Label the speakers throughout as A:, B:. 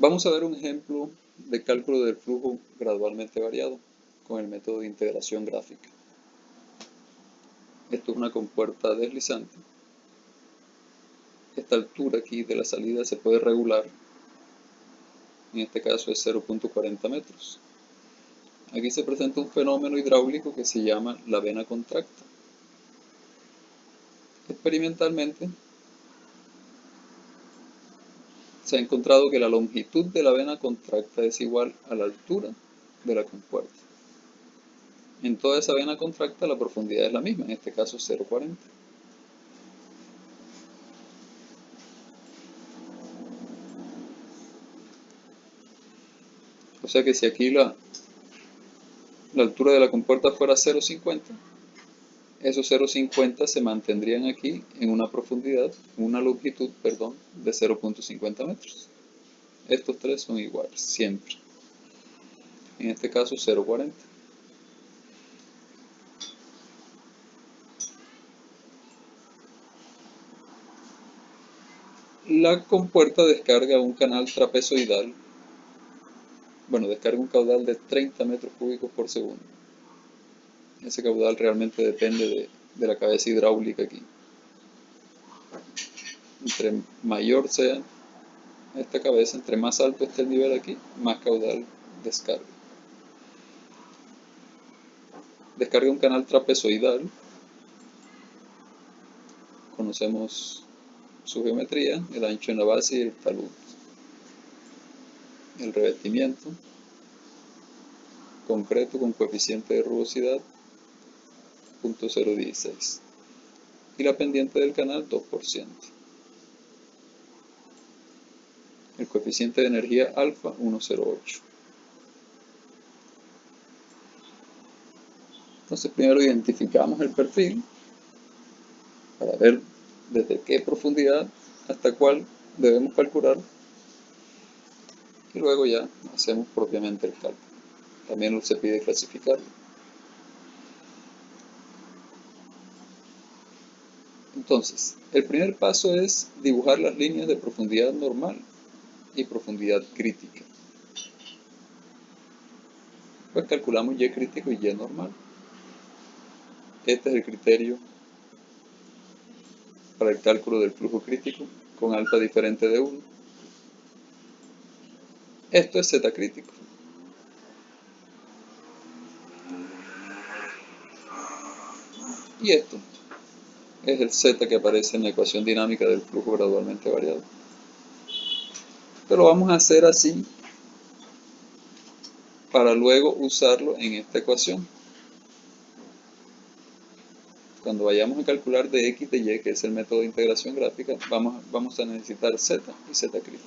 A: Vamos a ver un ejemplo de cálculo del flujo gradualmente variado con el método de integración gráfica. Esto es una compuerta deslizante. Esta altura aquí de la salida se puede regular. En este caso es 0.40 metros. Aquí se presenta un fenómeno hidráulico que se llama la vena contracta. Experimentalmente se ha encontrado que la longitud de la vena contracta es igual a la altura de la compuerta. En toda esa vena contracta la profundidad es la misma, en este caso 0.40. O sea que si aquí la altura de la compuerta fuera 0.50, esos 0.50 se mantendrían aquí en una profundidad, una longitud, perdón, de 0.50 metros. Estos tres son iguales, siempre. En este caso 0.40. La compuerta descarga un canal trapezoidal, descarga un caudal de 30 metros cúbicos por segundo. Ese caudal realmente depende de la cabeza hidráulica aquí. Entre mayor sea esta cabeza, entre más alto esté el nivel aquí, más caudal descarga. Descarga un canal trapezoidal. Conocemos su geometría, el ancho en la base y el talud. El revestimiento, concreto con coeficiente de rugosidad 0.016. Y la pendiente del canal 2%. El coeficiente de energía alfa 1.08. Entonces primero identificamos el perfil para ver desde qué profundidad hasta cuál debemos calcular y luego ya hacemos propiamente el cálculo. También se pide clasificarlo. Entonces, el primer paso es dibujar las líneas de profundidad normal y profundidad crítica. Pues calculamos Y crítico y Y normal. Este es el criterio para el cálculo del flujo crítico con alfa diferente de 1. Esto es Z crítico. Y esto es el Z que aparece en la ecuación dinámica del flujo gradualmente variado. Pero vamos a hacer así para luego usarlo en esta ecuación. Cuando vayamos a calcular de X de Y, que es el método de integración gráfica, vamos a necesitar Z y Z crítico.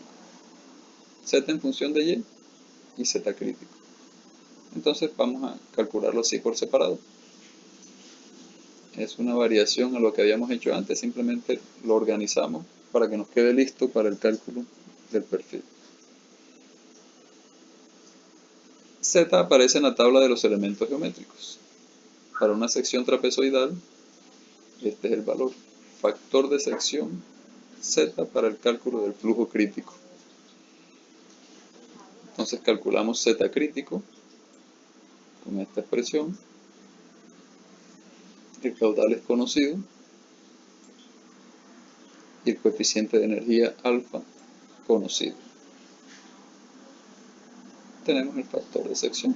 A: Z en función de Y Z crítico. Entonces vamos a calcularlo así por separado. Es una variación a lo que habíamos hecho antes, simplemente lo organizamos para que nos quede listo para el cálculo del perfil. Z aparece en la tabla de los elementos geométricos. Para una sección trapezoidal, este es el valor. Factor de sección Z para el cálculo del flujo crítico. Entonces calculamos Z crítico con esta expresión. El caudal es conocido y el coeficiente de energía alfa conocido. Tenemos el factor de sección.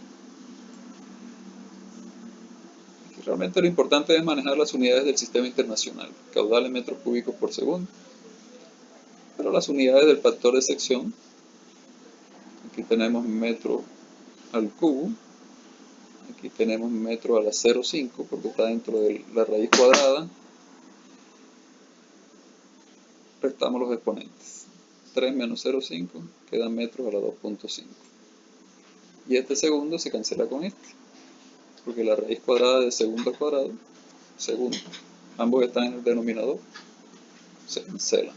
A: Aquí realmente lo importante es manejar las unidades del sistema internacional, caudal en metros cúbicos por segundo. Pero las unidades del factor de sección, aquí tenemos metro al cubo, aquí tenemos metro a la 0,5 porque está dentro de la raíz cuadrada. Restamos los exponentes. 3 menos 0,5 quedan metros a la 2.5. Y este segundo se cancela con este, porque la raíz cuadrada de segundo al cuadrado, segundo, ambos están en el denominador, se cancelan.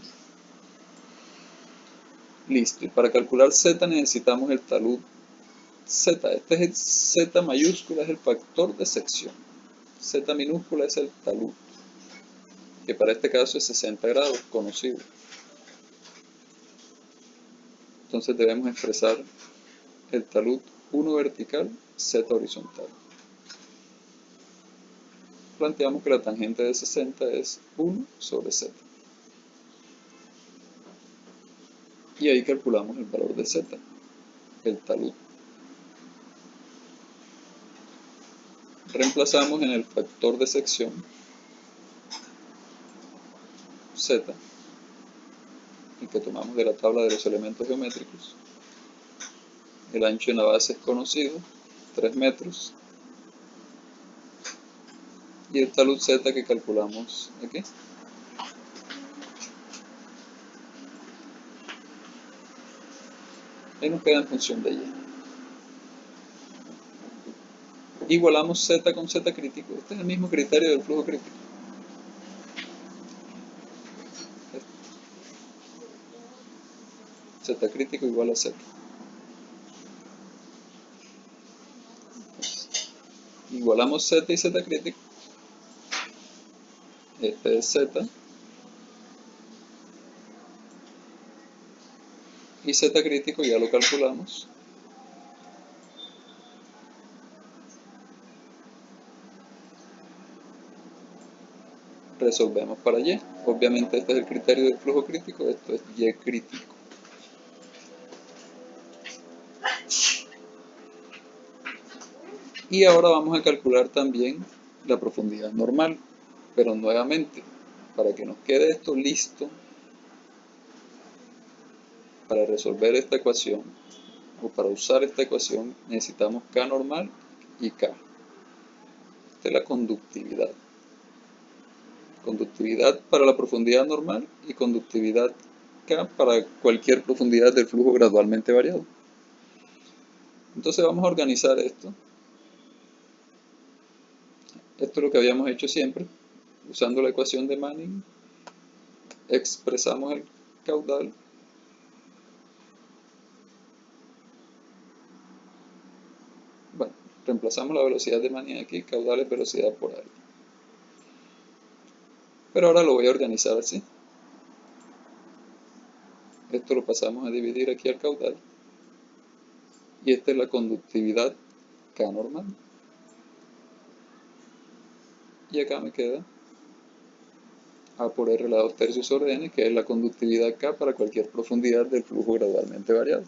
A: Listo, y para calcular Z necesitamos el talud Z. Este es el Z mayúscula, es el factor de sección. Z minúscula es el talud, que para este caso es 60 grados, conocido. Entonces debemos expresar el talud 1 vertical, z horizontal. Planteamos que la tangente de 60 es 1 sobre z. Y ahí calculamos el valor de z, el talud. Reemplazamos en el factor de sección z, el que tomamos de la tabla de los elementos geométricos. El ancho en la base es conocido, 3 metros. Y el talud z que calculamos aquí. Ahí nos queda en función de y. Igualamos z con z crítico. Este es el mismo criterio del flujo crítico. Z crítico igual a z. Igualamos z y z crítico. Este es z. Y z crítico ya lo calculamos. Resolvemos para y. Obviamente este es el criterio del flujo crítico, esto es y crítico. Y ahora vamos a calcular también la profundidad normal, pero nuevamente, para que nos quede esto listo para resolver esta ecuación, o para usar esta ecuación, necesitamos K normal y K. Esta es la conductividad. Conductividad para la profundidad normal y conductividad K para cualquier profundidad del flujo gradualmente variado. Entonces vamos a organizar esto. Esto es lo que habíamos hecho siempre. Usando la ecuación de Manning, expresamos el caudal. Bueno, reemplazamos la velocidad de Manning aquí, caudal es velocidad por área. Pero ahora lo voy a organizar así. Esto lo pasamos a dividir aquí al caudal. Y esta es la conductividad K normal. Y acá me queda A por R a la 2 tercios sobre N, que es la conductividad K para cualquier profundidad del flujo gradualmente variado.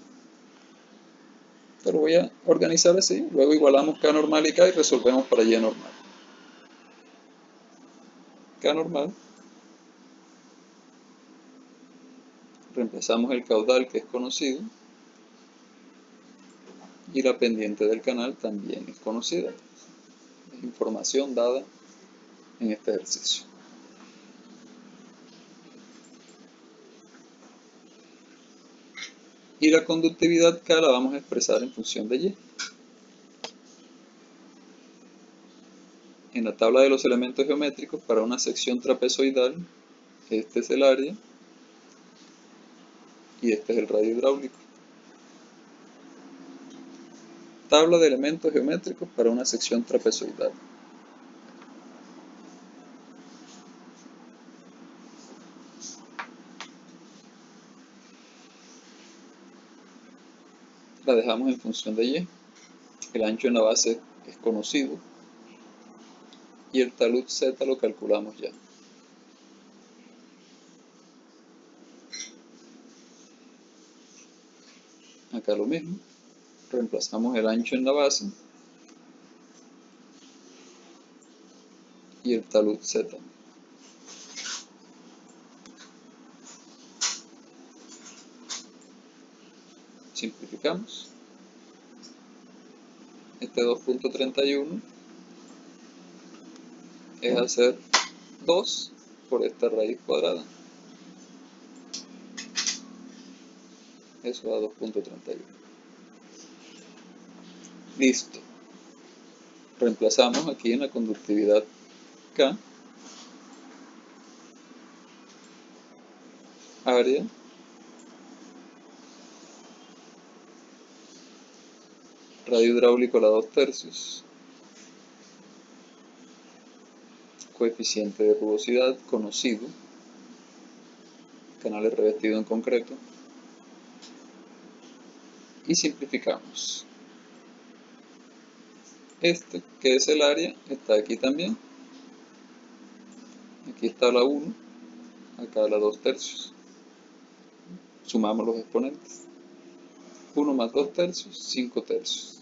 A: Esto lo voy a organizar así. Luego igualamos K normal y K y resolvemos para Y normal. K normal. Reemplazamos el caudal que es conocido. Y la pendiente del canal también es conocida. Es información dada en este ejercicio. Y la conductividad K la vamos a expresar en función de Y. En la tabla de los elementos geométricos, para una sección trapezoidal, este es el área y este es el radio hidráulico. Tabla de elementos geométricos para una sección trapezoidal. La dejamos en función de Y. El ancho en la base es conocido. Y el talud Z lo calculamos ya. Acá lo mismo. Reemplazamos el ancho en la base. Y el talud Z. Simplificamos. Este 2.31 es hacer 2 por esta raíz cuadrada. Eso da 2.31. Listo. Reemplazamos aquí en la conductividad K. Área. Radio hidráulico a la 2 tercios. Coeficiente de rugosidad conocido. Canales revestidos en concreto. y simplificamos. Este, que es el área, está aquí también. Aquí está la 1, acá la 2 tercios. Sumamos los exponentes. 1 más 2 tercios, 5 tercios.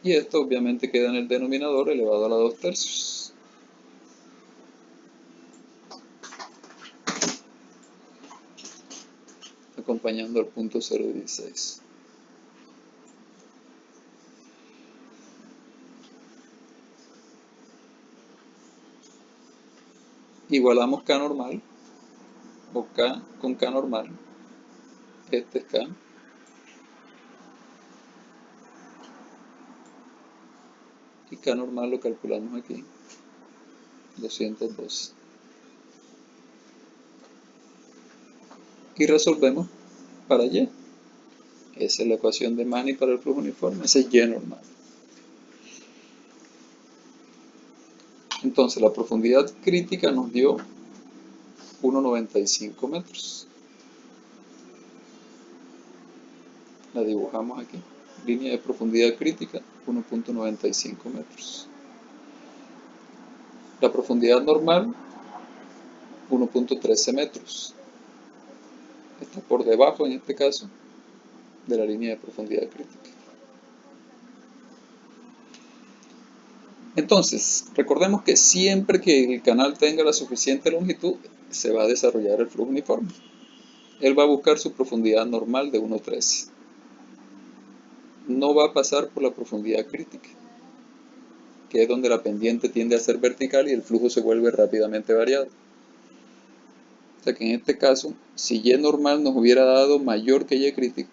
A: Y esto obviamente queda en el denominador elevado a la 2 tercios. Acompañando al punto 0,16. Igualamos K normal, o K con K normal. Este es K. Y K normal lo calculamos aquí, 212. Y resolvemos para Y. Esa es la ecuación de Manning para el flujo uniforme, ese es Y normal. Entonces la profundidad crítica nos dio 1,95 metros. La dibujamos aquí. Línea de profundidad crítica, 1,95 metros. La profundidad normal, 1,13 metros. Está por debajo, en este caso, de la línea de profundidad crítica. Entonces, recordemos que siempre que el canal tenga la suficiente longitud, se va a desarrollar el flujo uniforme. Él va a buscar su profundidad normal de 1,13. No va a pasar por la profundidad crítica, que es donde la pendiente tiende a ser vertical y el flujo se vuelve rápidamente variado. O sea que en este caso, si Y normal nos hubiera dado mayor que Y crítico,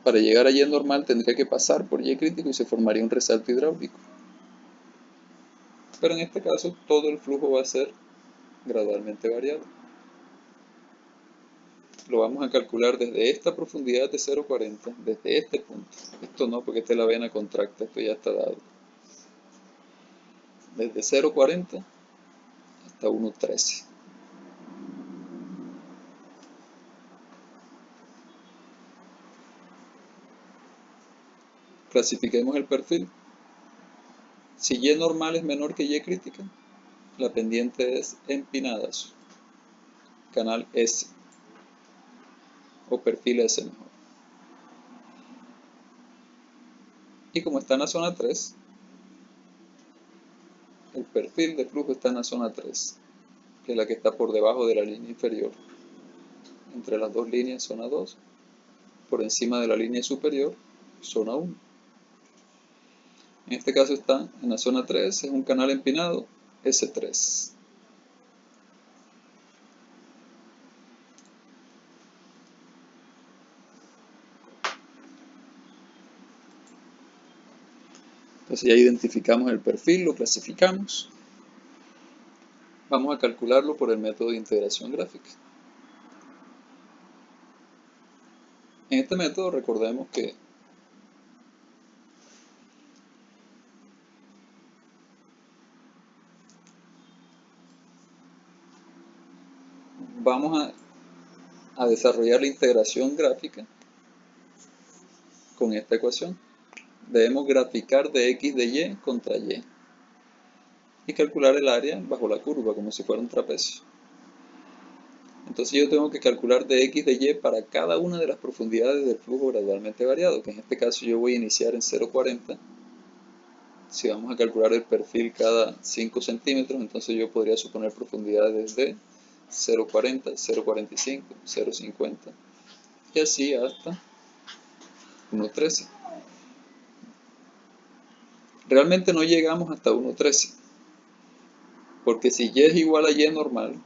A: para llegar a Y normal tendría que pasar por Y crítico y se formaría un resalto hidráulico. Pero en este caso todo el flujo va a ser gradualmente variado. Lo vamos a calcular desde esta profundidad de 0,40, desde este punto. Esto no, porque esta es la vena contracta, esto ya está dado. Desde 0,40 hasta 1,13. Clasifiquemos el perfil. Si Y normal es menor que Y crítica, la pendiente es empinada, canal S, o perfil S mejor. Y como está en la zona 3, el perfil de flujo está en la zona 3, que es la que está por debajo de la línea inferior. Entre las dos líneas, zona 2, por encima de la línea superior, zona 1. En este caso está en la zona 3, es un canal empinado, S3. Entonces ya identificamos el perfil, lo clasificamos. Vamos a calcularlo por el método de integración gráfica. En este método recordemos que vamos a desarrollar la integración gráfica con esta ecuación. Debemos graficar de x de y contra y y calcular el área bajo la curva como si fuera un trapecio. Entonces yo tengo que calcular de x de y para cada una de las profundidades del flujo gradualmente variado, que en este caso yo voy a iniciar en 0,40. Si vamos a calcular el perfil cada 5 centímetros, entonces yo podría suponer profundidades de 0,40, 0,45, 0,50 y así hasta 1,13. Realmente no llegamos hasta 1,13, porque si y es igual a y normal,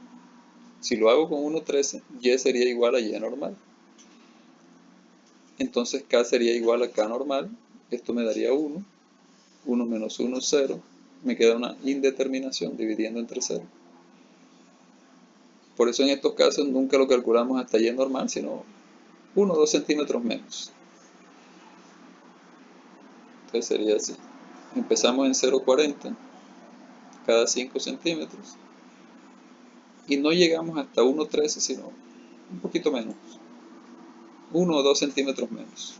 A: si lo hago con 1,13, y sería igual a y normal. Entonces k sería igual a k normal, esto me daría 1, 1 menos 1 es 0, me queda una indeterminación dividiendo entre 0. Por eso en estos casos nunca lo calculamos hasta y normal, sino 1 o 2 centímetros menos. Entonces sería así. Empezamos en 0,40 cada 5 centímetros. y no llegamos hasta 1,13, sino un poquito menos, 1 o 2 centímetros menos.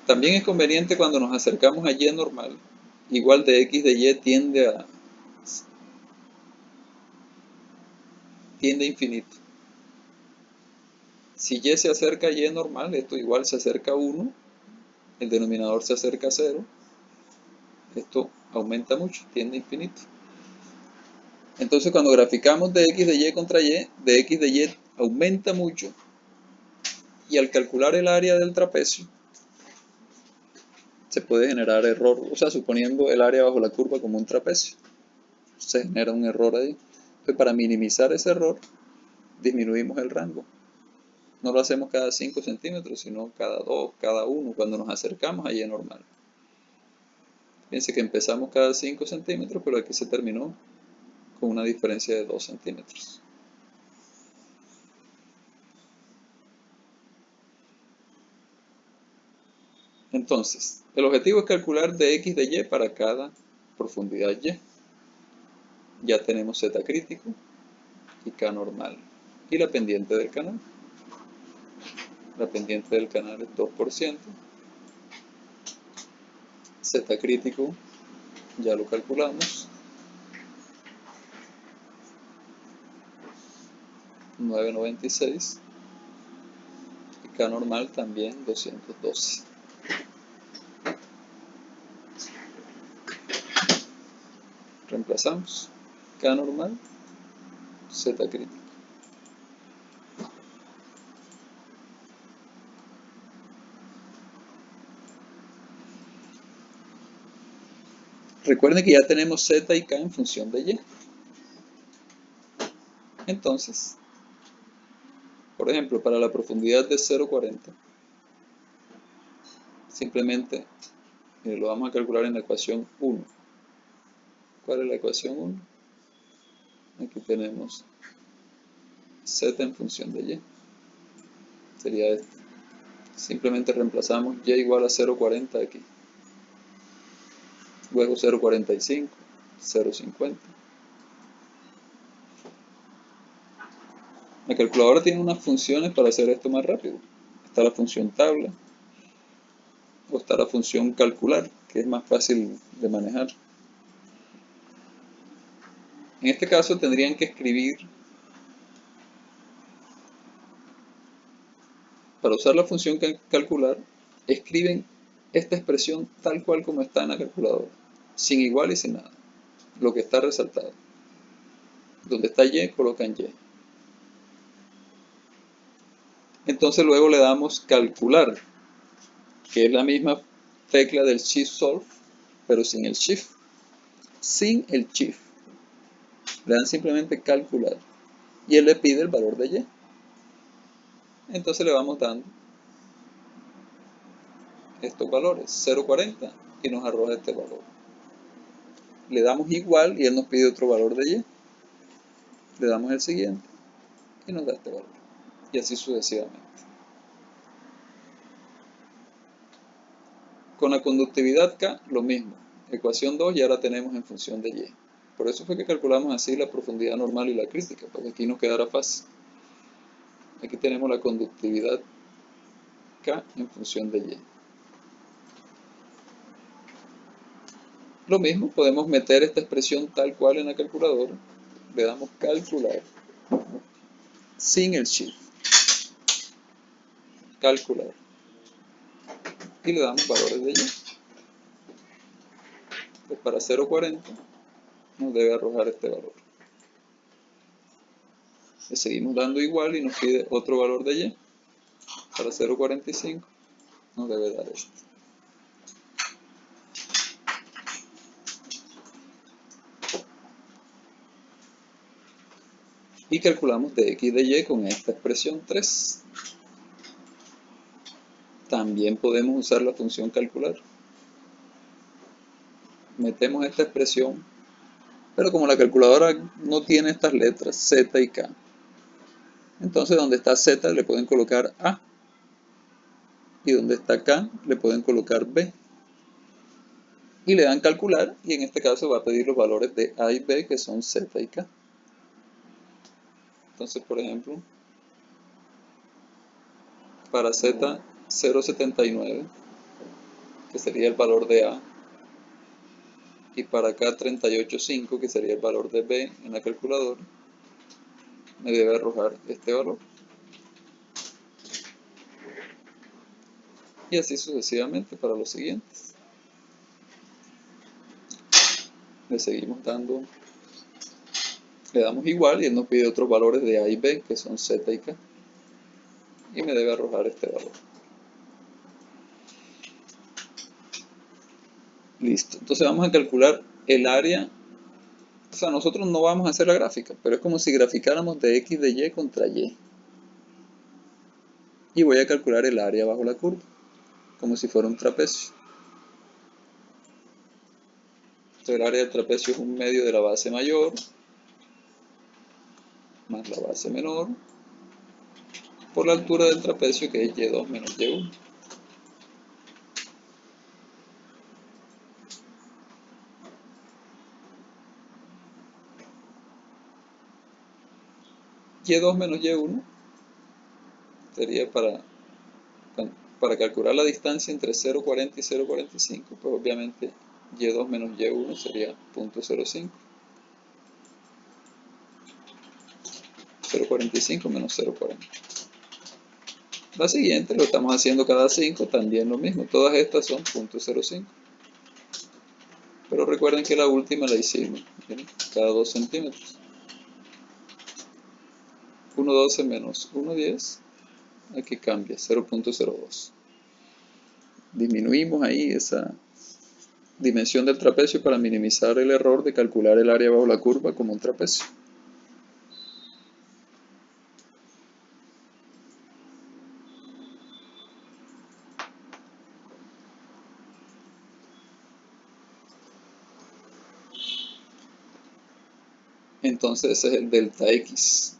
A: También es conveniente cuando nos acercamos a y normal, igual de x de y tiende a infinito. Si y se acerca a y normal, esto igual se acerca a 1, el denominador se acerca a 0, esto aumenta mucho, tiende a infinito. Entonces cuando graficamos de x de y contra y, de x de y aumenta mucho, y al calcular el área del trapecio, se puede generar error, o sea, suponiendo el área bajo la curva como un trapecio, se genera un error ahí. Entonces para minimizar ese error, disminuimos el rango. No lo hacemos cada 5 centímetros, sino cada 2, cada 1, cuando nos acercamos a y normal. Fíjense que empezamos cada 5 centímetros, pero aquí se terminó con una diferencia de 2 centímetros. Entonces, el objetivo es calcular de x de y para cada profundidad y. Ya tenemos z crítico y k normal. Y la pendiente del canal. La pendiente del canal es 2%. Z crítico ya lo calculamos. 996. Y k normal también 212. Reemplazamos K normal, Z crítico. Recuerden que ya tenemos Z y K en función de Y. Entonces, por ejemplo, para la profundidad de 0,40, simplemente lo vamos a calcular en la ecuación 1. ¿Cuál es la ecuación 1? Aquí tenemos Z en función de Y. Sería esto. Simplemente reemplazamos Y igual a 0,40 aquí. Luego 0,45, 0,50. La calculadora tiene unas funciones para hacer esto más rápido. Está la función tabla o está la función calcular, que es más fácil de manejar. En este caso tendrían que escribir, para usar la función calcular, escriben esta expresión tal cual como está en la calculadora, sin igual y sin nada, lo que está resaltado. Donde está Y, colocan Y. Entonces luego le damos calcular, que es la misma tecla del Shift Solve, pero sin el Shift. Sin el Shift. Le dan simplemente calcular. Y él le pide el valor de Y. Entonces le vamos dando estos valores, 0,40, y nos arroja este valor. Le damos igual y él nos pide otro valor de Y. Le damos el siguiente y nos da este valor. Y así sucesivamente. Con la conductividad K, lo mismo. Ecuación 2 ya la tenemos en función de Y. Por eso fue que calculamos así la profundidad normal y la crítica, para que aquí nos quedara fácil. Aquí tenemos la conductividad K en función de Y. Lo mismo, podemos meter esta expresión tal cual en la calculadora. Le damos calcular sin el shift. Calcular. Y le damos valores de Y. Pues para 0,40 nos debe arrojar este valor. Le seguimos dando igual y nos pide otro valor de Y. Para 0,45 nos debe dar este. Y calculamos de x de y con esta expresión 3. También podemos usar la función calcular. Metemos esta expresión, pero como la calculadora no tiene estas letras, Z y K, entonces donde está Z le pueden colocar A, y donde está K le pueden colocar B. y le dan calcular, y en este caso va a pedir los valores de A y B, que son Z y K. Entonces, por ejemplo, para Z 0,79, que sería el valor de A, y para acá 38,5, que sería el valor de B en la calculadora, me debe arrojar este valor. Y así sucesivamente para los siguientes. Le seguimos dando, le damos igual y él nos pide otros valores de A y B, que son Z y K. Y me debe arrojar este valor. Listo. Entonces vamos a calcular el área. O sea, nosotros no vamos a hacer la gráfica, pero es como si graficáramos de X de Y contra Y. Y voy a calcular el área bajo la curva, como si fuera un trapecio. Entonces el área del trapecio es un medio de la base mayor más la base menor por la altura del trapecio, que es Y2 menos Y1. Y2 menos Y1 sería para calcular la distancia entre 0,40 y 0,45, pues obviamente Y2 menos Y1 sería 0,05. 0,45 menos 0,40. La siguiente lo estamos haciendo cada 5, también lo mismo. Todas estas son 0,05. Pero recuerden que la última la hicimos, ¿bien? Cada 2 centímetros. 1,12 menos 1,10, aquí cambia, 0,02. Disminuimos ahí esa dimensión del trapecio para minimizar el error de calcular el área bajo la curva como un trapecio. Entonces ese es el delta X,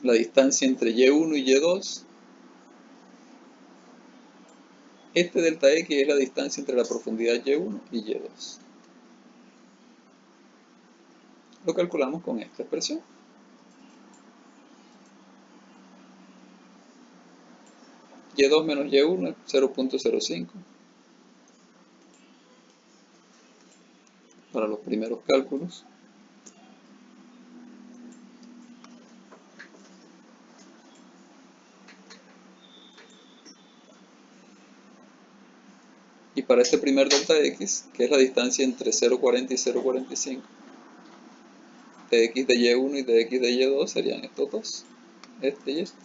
A: la distancia entre Y1 y Y2. Este delta X es la distancia entre la profundidad Y1 y Y2. Lo calculamos con esta expresión. Y2 menos Y1 es 0,05 para los primeros cálculos. Y para este primer delta X, que es la distancia entre 0,40 y 0,45, dx de Y1 y dx de Y2 serían estos dos, este y este.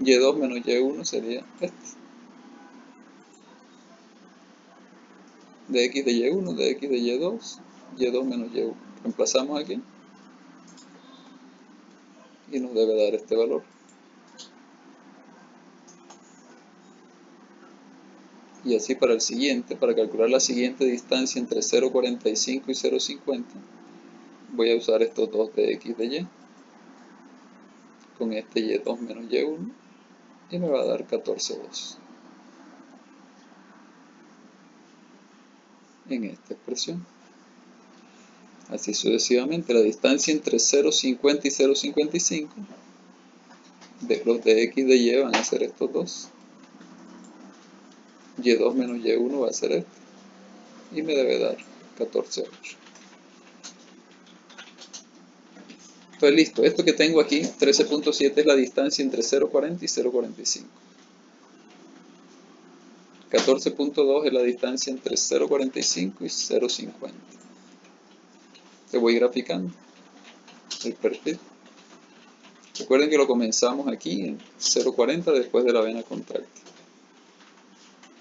A: Y2 menos Y1 sería este. Dx de Y1, dx de Y2, Y2 menos Y1. Reemplazamos aquí y nos debe dar este valor. Y así para el siguiente, para calcular la siguiente distancia entre 0,45 y 0,50, voy a usar estos dos dx de Y con este Y2 menos Y1 y me va a dar 14,2 en esta expresión. Así sucesivamente, la distancia entre 0,50 y 0,55, los de X de Y van a ser estos dos. Y2 menos Y1 va a ser este. Y me debe dar 14,8. Entonces listo, esto que tengo aquí, 13,7 es la distancia entre 0,40 y 0,45. 14,2 es la distancia entre 0,45 y 0,50. Te voy graficando el perfil. Recuerden que lo comenzamos aquí en 0,40 después de la vena contráctil.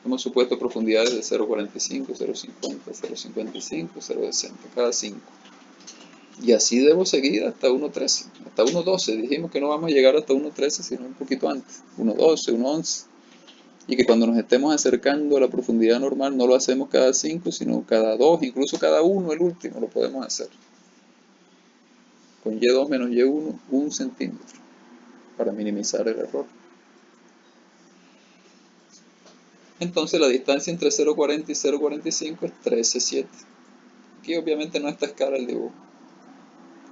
A: Hemos supuesto profundidades de 0,45, 0,50, 0,55, 0,60, cada 5. Y así debo seguir hasta 1,13, hasta 1,12. Dijimos que no vamos a llegar hasta 1,13, sino un poquito antes. 1,12, 1,11. Y que cuando nos estemos acercando a la profundidad normal no lo hacemos cada 5, sino cada 2, incluso cada 1, el último lo podemos hacer. Con Y2 menos Y1, 1 centímetro, para minimizar el error. Entonces la distancia entre 0,40 y 0,45 es 13,7. Aquí obviamente no está a escala el dibujo.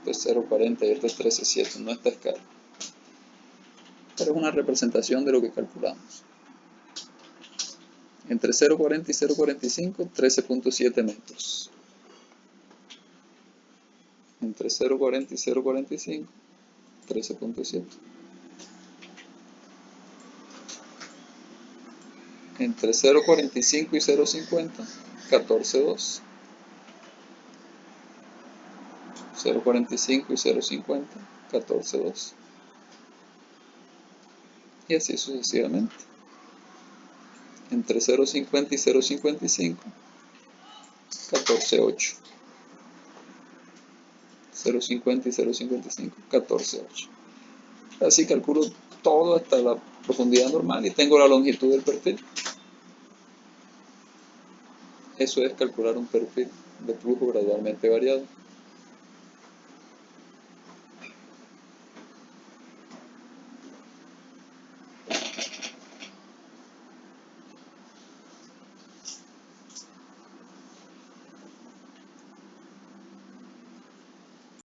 A: Esto es 0,40 y esto es 13,7, no está a escala. Pero es una representación de lo que calculamos. Entre 0,40 y 0,45, 13,7 metros. Entre 0,40 y 0,45, 13,7. Entre 0,45 y 0,50, 14,2. 0,45 y 0,50, 14,2. Y así sucesivamente. Entre 0,50 y 0,55, 14,8. 0,50 y 0,55, 14,8. Así calculo todo hasta la profundidad normal y tengo la longitud del perfil. Eso es calcular un perfil de flujo gradualmente variado.